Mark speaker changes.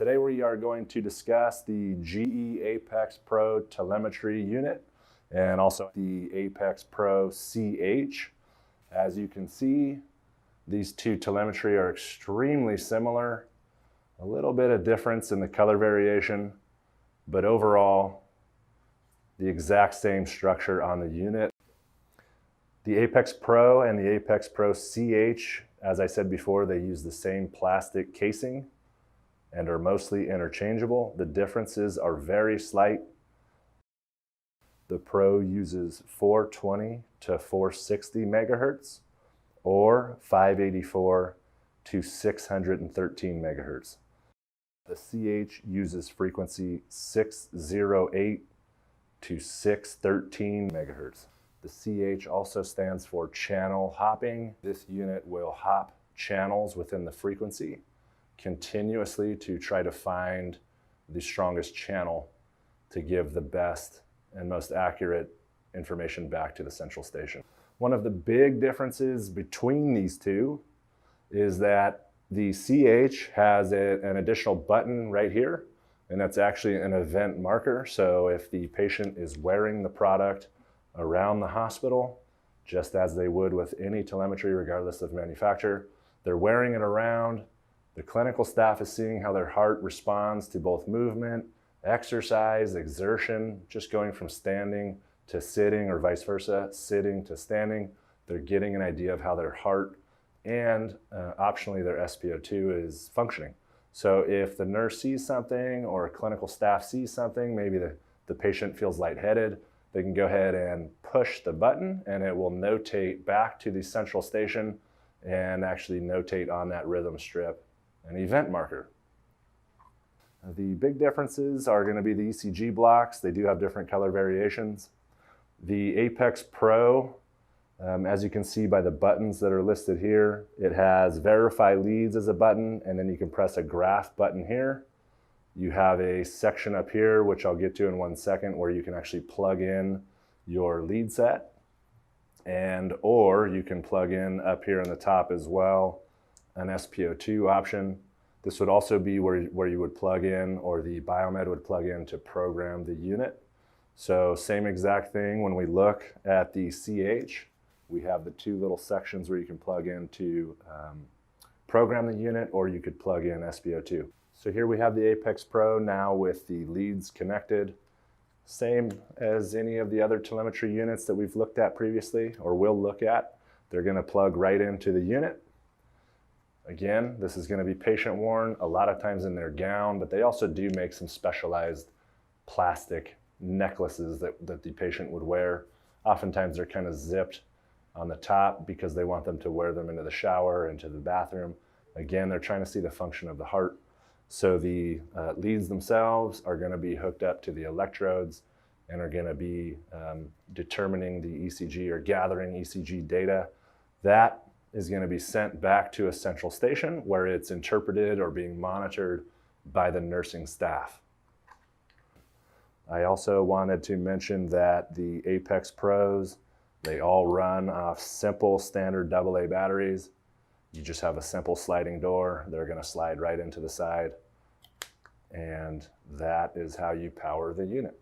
Speaker 1: Today we are going to discuss the GE ApexPro telemetry unit and also the ApexPro CH. As you can see, these two telemetry are extremely similar. A little bit of difference in the color variation, but overall, the exact same structure on the unit. The ApexPro and the ApexPro CH, as I said before, they use the same plastic casing and are mostly interchangeable. The differences are very slight. The Pro uses 420 to 460 megahertz or 584 to 613 megahertz. The CH uses frequency 608 to 613 megahertz. The CH also stands for channel hopping. This unit will hop channels within the frequency continuously to try to find the strongest channel to give the best and most accurate information back to the central station. One of the big differences between these two is that the CH has an additional button right here, and that's actually an event marker. So if the patient is wearing the product around the hospital, just as they would with any telemetry regardless of manufacturer, they're wearing it around. The clinical staff is seeing how their heart responds to both movement, exercise, exertion, just going from standing to sitting or vice versa, sitting to standing. They're getting an idea of how their heart and optionally their SpO2 is functioning. So if the nurse sees something or a clinical staff sees something, maybe the patient feels lightheaded, they can go ahead and push the button and it will notate back to the central station and actually notate on that rhythm strip an event marker. The big differences are going to be the ECG blocks. They do have different color variations. The ApexPro, as you can see by the buttons that are listed here, it has verify leads as a button, and then you can press a graph button here. You have a section up here, which I'll get to in 1 second, where you can actually plug in your lead set, or you can plug in up here on the top as well an SpO2 option. This would also be where you would plug in, or the biomed would plug in to program the unit. So same exact thing when we look at the CH. We have the two little sections where you can plug in to program the unit, or you could plug in SpO2. So here we have the ApexPro now with the leads connected. Same as any of the other telemetry units that we've looked at previously or will look at. They're going to plug right into the unit. Again, this is going to be patient worn a lot of times in their gown, but they also do make some specialized plastic necklaces that the patient would wear. Oftentimes they're kind of zipped on the top because they want them to wear them into the shower, into the bathroom. Again, they're trying to see the function of the heart. So the leads themselves are going to be hooked up to the electrodes and are going to be determining the ECG or gathering ECG data. That is going to be sent back to a central station where it's interpreted or being monitored by the nursing staff. I also wanted to mention that the ApexPros, they all run off simple standard AA batteries. You just have a simple sliding door. They're going to slide right into the side, and that is how you power the unit.